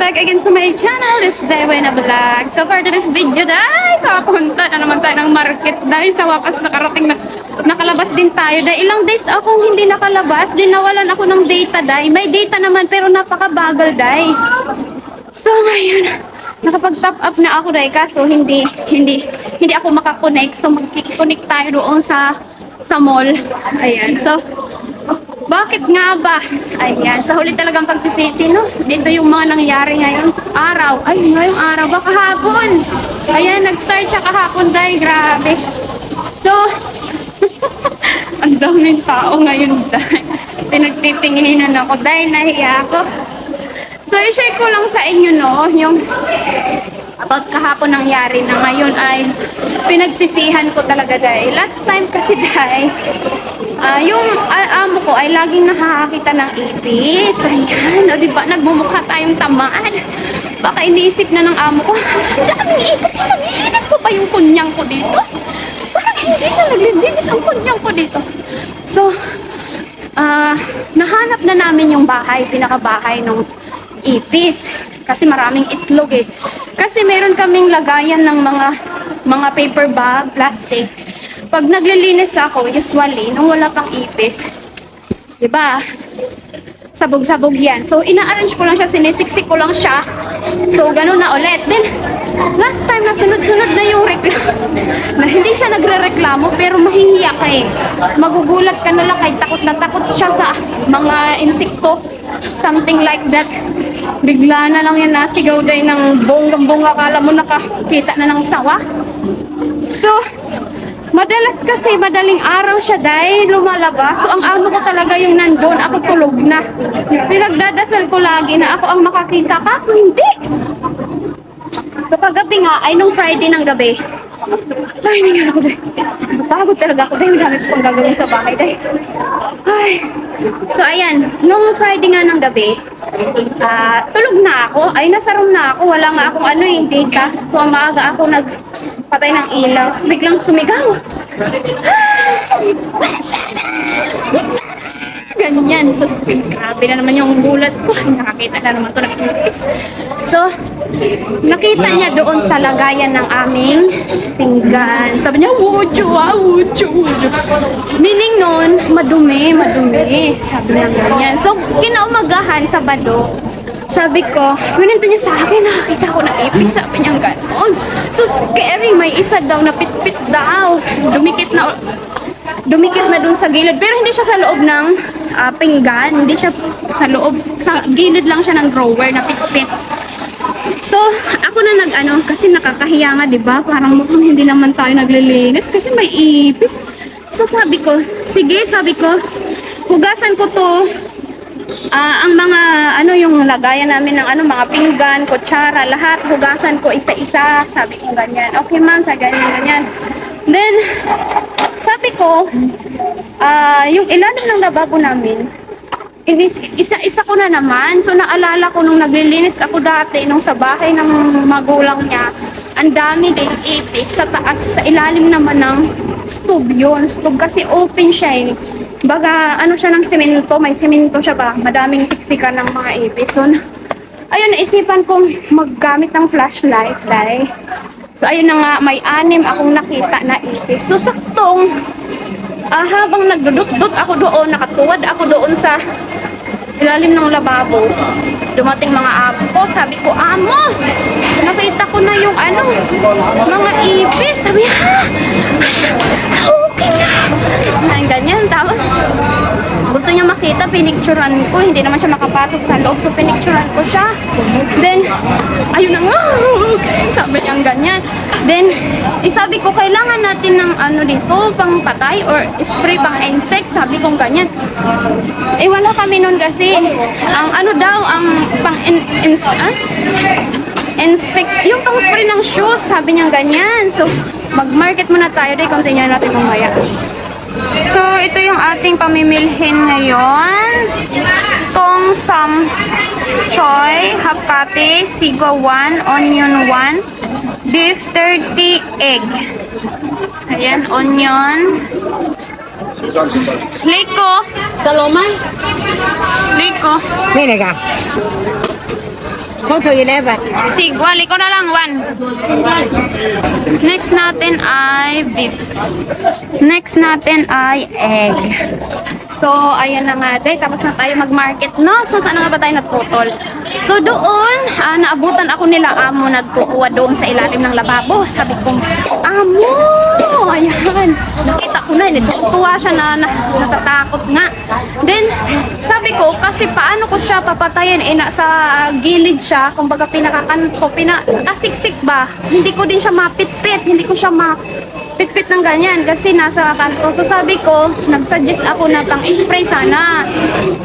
back again to my channel. This is Dewena Vlog. So for today's video, dahil kapunta na naman tayo ng market. Dahil sa wakas nakarating na nakalabas din tayo. Dahil ilang days akong hindi nakalabas. Din nawalan ako ng data dahil. May data naman pero napakabagal dahil. So ngayon, nakapag-top up na ako dahil kaso hindi ako makakonect. So magkikonnect tayo doon sa mall. Ayan. So bakit nga ba? Ayan, sa huli talagang pagsisisi, no? Dito yung mga nangyari ngayon sa araw. Ay, ngayong araw ba? Kahapon! Ayan, nag-start siya kahapon dahil grabe. So, ang daming tao ngayon dahil. Pinagtitinginan ako dahil nahiya ako. So, i-share ko lang sa inyo, no? Yung about kahapon nangyari na ngayon ay pinagsisihan ko talaga dahil. Last time kasi dahil, yung amo ko ay laging nakakakita ng ipis. Ayan, o diba, nagmumukha tayong tamaan. Baka iniisip na ng amo ko, diyan kaming ipis, naglilinis ko pa yung kunyang ko dito. Parang hindi na naglilinis ang kunyang ko dito. So, nahanap na namin yung bahay, pinakabahay ng ipis. Kasi maraming itlog eh. Kasi meron kaming lagayan ng mga paper bag, plastic. Pag naglilinis ako, usually, nung wala pang ipis, diba? Sabog-sabog yan. So, ina-arrange ko lang siya, sinisiksik ko lang siya. So, ganun na ulit. Then, last time na sunod-sunod na yung reklamo. Na hindi siya nagre-reklamo, pero mahihiya ka eh. Magugulat ka na lang kahit takot na takot siya sa mga insekto. Something like that. Bigla na lang yan nasigaw dahil ng bonggang-bongga. Akala mo nakakita na ng sawa. So, madalas kasi madaling araw siya dahil lumalabas. So, ang amo ko talaga yung nandun. Ako tulog na. Pinagdadasal ko lagi na ako ang makakita. Kaso hindi. So, paggabi nga ay nung Friday ng gabi. Ay, nangyari ako dahil. Napagod talaga ako dahil dami ko pang gagawin sa bahay dahil. Ay. So, ayan. Nung Friday nga ng gabi, tulog na ako. Ay, nasa room na ako. Wala nga akong data. So, maaga ako nagpatay ng ilaw. So, biglang sumigaw. Ganyan. So, grabe na naman yung gulat ko. Nakakita na naman ito ng ipis. So, nakita niya doon sa lagayan ng aming pinggan. Sabi niya, wuchu, wuchu, wuchu. Meaning nun, madumi. Sabi niya ganyan. So, kinaumagahan, Sabado, sabi ko, minunto niya sa akin, nakakita ko ng ipis. Sabi niya gano'n. So, scary. May isa daw na pit-pit daw. Dumikit na dun sa gilid. Pero hindi siya sa loob ng pinggan. Hindi siya sa loob. Sa gilid lang siya ng drawer na pit-pit. So, ako na kasi nakakahiya nga, diba? Parang mukhang hindi naman tayo naglilinis kasi may ipis. So, sabi ko, sige, hugasan ko to. Ang mga, yung lagayan namin ng mga pinggan, kutsara, lahat, hugasan ko isa-isa. Sabi ko ganyan. Okay, ma'am, sa ganyan. Then, sabi ko, yung ilalim ng lababo namin, isa-isa ko na naman. So, naalala ko nung naglilinis ako dati, nung sa bahay ng magulang niya, ang dami din ipis sa taas, sa ilalim naman ng stove yun. Stove kasi open siya eh. Baga, siya ng semento, may semento siya ba? Madaming siksikan ng mga ipis. So, ayun, naisipan kong maggamit ng flashlight dahil. So, ayun na nga, may 6 akong nakita na ipis. So, saktong, habang nagdudut-dut ako doon, nakatuwad ako doon sa ilalim ng lababo, dumating mga amo ko. Sabi ko, amo, nakita ko na yung mga ipis. Sabi niya, okay nga. Ganyan. Tapos, gusto niya makita, pinicturan ko. Hindi naman siya makapasok sa loob. So, pinicturan ko siya. Then, ayun na nga. Okay. Sabi niya ganyan. Then, sabi ko, kailangan natin ng dito, pang patay or spray pang insect. Sabi ko ganyan. Wala kami nun kasi. Ang daw, ang pang inspect, yung pang spray ng shoes. Sabi niya ganyan. So, mag-market muna tayo. Dahil continue natin mamaya. So, ito yung ating pamimilhin ngayon. Tong Sam Choy, half patty, sigwa 1, onion 1, beef 30, egg. Ayan, onion. Liko. Salomay. Liko. Nene ka. Go to 11. Sig, wali ko na lang, 1. Next natin ay beef. Next natin ay egg. So, ayan na nga, day. Tapos na tayo mag-market, no? So, saan nga ba tayo nagputol? So, doon, naabutan ako nila amo nagkukuha doon sa ilalim ng lababo. Sabi ko, amo! Ayan. Nakita ko na, tuwa siya na natatakot nga. Then, sabi ko, kasi paano ko siya papatayin? Sa gilid siya, kumbaga kasiksik ba? Hindi ko din siya mapitpit, hindi ko siya pitpit ng ganyan kasi nasa kanto. So sabi ko, nag-suggest ako na pang-spray sana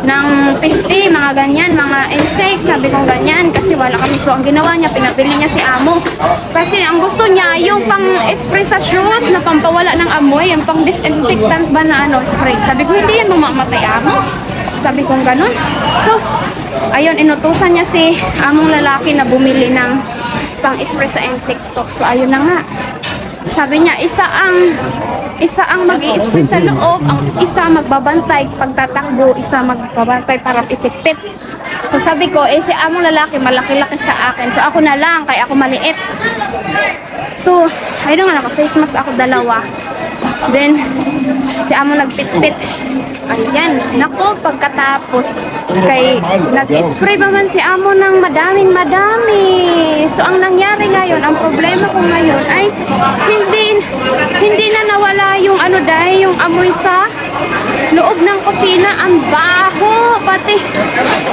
ng peste, mga ganyan, mga insects, sabi ko ganyan kasi wala kami. So ang ginawa niya, pinabili niya si amo kasi ang gusto niya yung pang-spray sa shoes na pampawala ng amoy, yung pang-disinfectant ba na spray. Sabi ko, hindi yan mamamatay amo, sabi ko ganun. So ayun, inutusan niya si among lalaki na bumili ng pang-spray sa insekto. So ayun na nga, sabi niya, isa ang mag-i-spray sa loob, ang isa magbabantay pagtatakbo, isa magbabantay para ipitpit. So sabi ko, si among lalaki malaki-laki sa akin. So ako na lang, kaya ako maliit. So, ayun nga, naka-face mask ako dalawa. Then, si amo nagpitpit. Ayan, nako, pagkatapos kay nag-spray ba man si amo ng madaming-madami. So ang nangyari ngayon, ang problema ko ngayon ay hindi na nawala yung yung amoy sa loob ng kusina. Ang baho, pati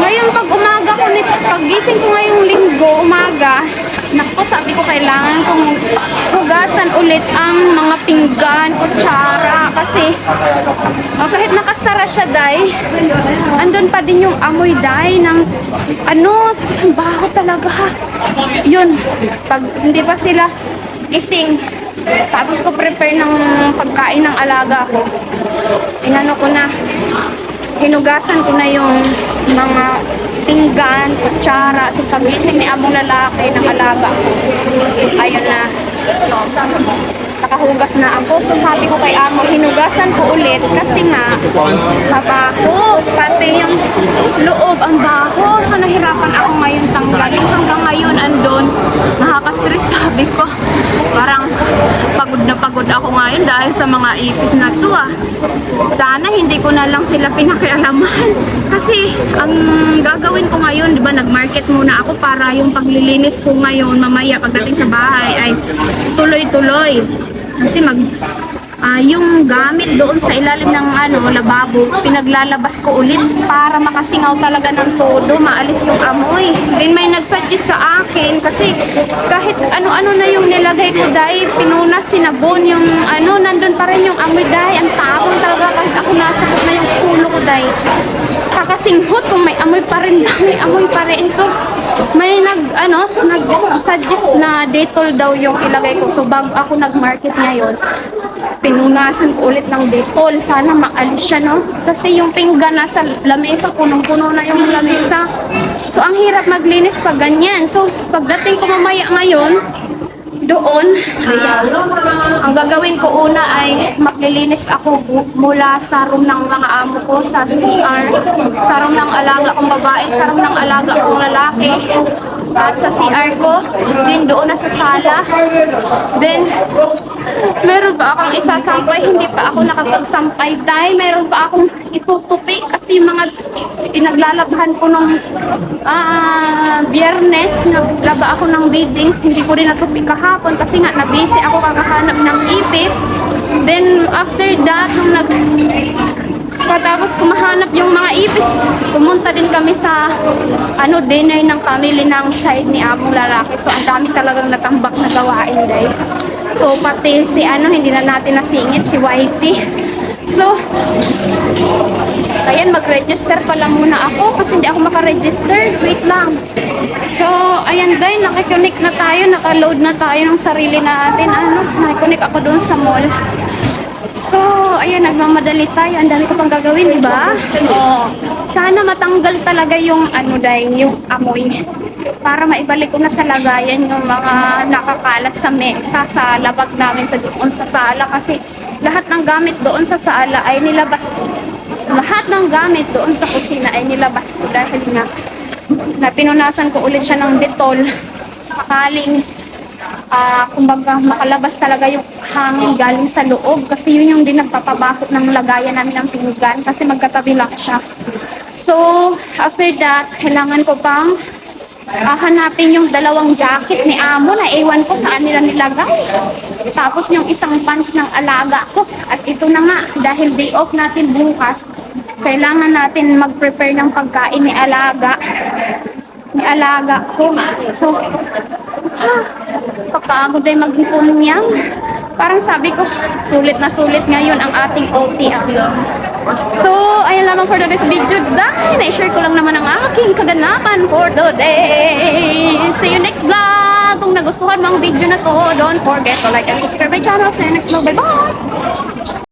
ngayon pag umaga ko nito, paggising ko ngayong linggo umaga, nako, sabi ko kailangan kong hugasan ulit ang mga pinggan, kutsara kasi kahit nakastara siya, day, andun pa din yung amoy, day, ng sabi ko, baho talaga, ha. Yun, pag hindi pa sila gising, tapos ko prepare ng pagkain ng alaga ko, ko na, hinugasan ko na yung mga pinggan, kutsara. So pagising ni among lalaki ng alaga ko, ayun na, nakahugas na ako. So sabi ko kay amo, hinugasan ko ulit kasi nga mabaho, pati yung loob ang baho. So nahirapan ako ngayon tanggalin. Hanggang ngayon andun, nakaka-stress. Sabi ko, parang pagod ako ngayon dahil sa mga ipis na to, Sana hindi ko na lang sila pinakialaman kasi ang gagawin ko ngayon, di ba, nag-market muna ako para yung paglilinis ko ngayon mamaya pagdating sa bahay ay tuloy-tuloy. Kasi yung gamit doon sa ilalim ng lababo, pinaglalabas ko ulit para makasingaw talaga ng todo, maalis yung amoy. Then may nagsuggest sa akin kasi kahit ano-ano na yung nilagay ko, day, pinunas, sinabon, yung nandun pa rin yung amoy, day. Ang tapon talaga kahit ako nasakot na yung ulo ko, day. Kakasinghot kung may amoy pa rin, may amoy pa rin. So may nag-suggest na Dettol daw yung ilagay ko. So bago ako nag-market ngayon, pinunasan ko ulit ng Dettol. Sana maalis siya, no? Kasi yung pinggan nasa lamesa, punong-puno na yung lamesa. So ang hirap maglinis pag ganyan. So pagdating ko mamaya ngayon, doon, ang gagawin ko una ay maglilinis ako mula sa room ng mga amo ko, sa CR, sa room ng alaga kong babae, sa room ng alaga kong lalaki, at sa CR ko, din doon na sa sala. Then, meron pa akong isasampay, hindi pa ako nakapagsampay, dahil meron pa akong itutupi kasi mga pinaglalabhan ko nung Biyernes, naglaba ako ng beadings, hindi ko rin natupi kahapon kasi nga nabisi ako kakahanap ng ipis. Then after that, nung patapos kumahanap yung mga ipis, pumunta din kami sa dinner ng family ng side ni among lalaki. So ang dami talagang natambak na gawain, day. So pati si hindi na natin nasingit, si Whitey. So ayan, mag-register pala muna ako kasi hindi ako maka-register. Wait lang. So ayan, day, nakikonnect na tayo, naka-load na tayo ng sarili natin. Nakikonnect ako doon sa mall. So, ayan, nagmamadali tayo. Ang dami ko pang gagawin, di ba? Sana matanggal talaga yung yung amoy. Para maibalik ko na sa lagayan yung mga nakakalat sa mesa, sa labag namin doon sa sala. Kasi lahat ng gamit doon sa sala ay nilabas. Lahat ng gamit doon sa kusina ay nilabas ko dahil nga na pinunasan ko ulit siya ng Dettol sakaling kumbaga makalabas talaga yung hangin galing sa loob kasi yun yung din nagpapabakot ng lagayan namin ng pinggan kasi magkatabi lang siya. So, after that, kailangan ko pang hanapin yung dalawang jacket ni Amo na ewan ko saan nila nilagay. Tapos yung isang pants ng alaga ko. At ito na nga, dahil day off natin bukas, kailangan natin mag-prepare ng pagkain ni alaga. Ni alaga ko. So, kapagod ay mag-ipon niya. Parang sabi ko, sulit na sulit ngayon ang ating OT. So, ayun lamang for today's video dahil na-share ko lang naman ang aking kaganapan for today. See you next vlog! Kung nagustuhan mo ang video na to, don't forget to like and subscribe my channel. See you next vlog. Bye-bye!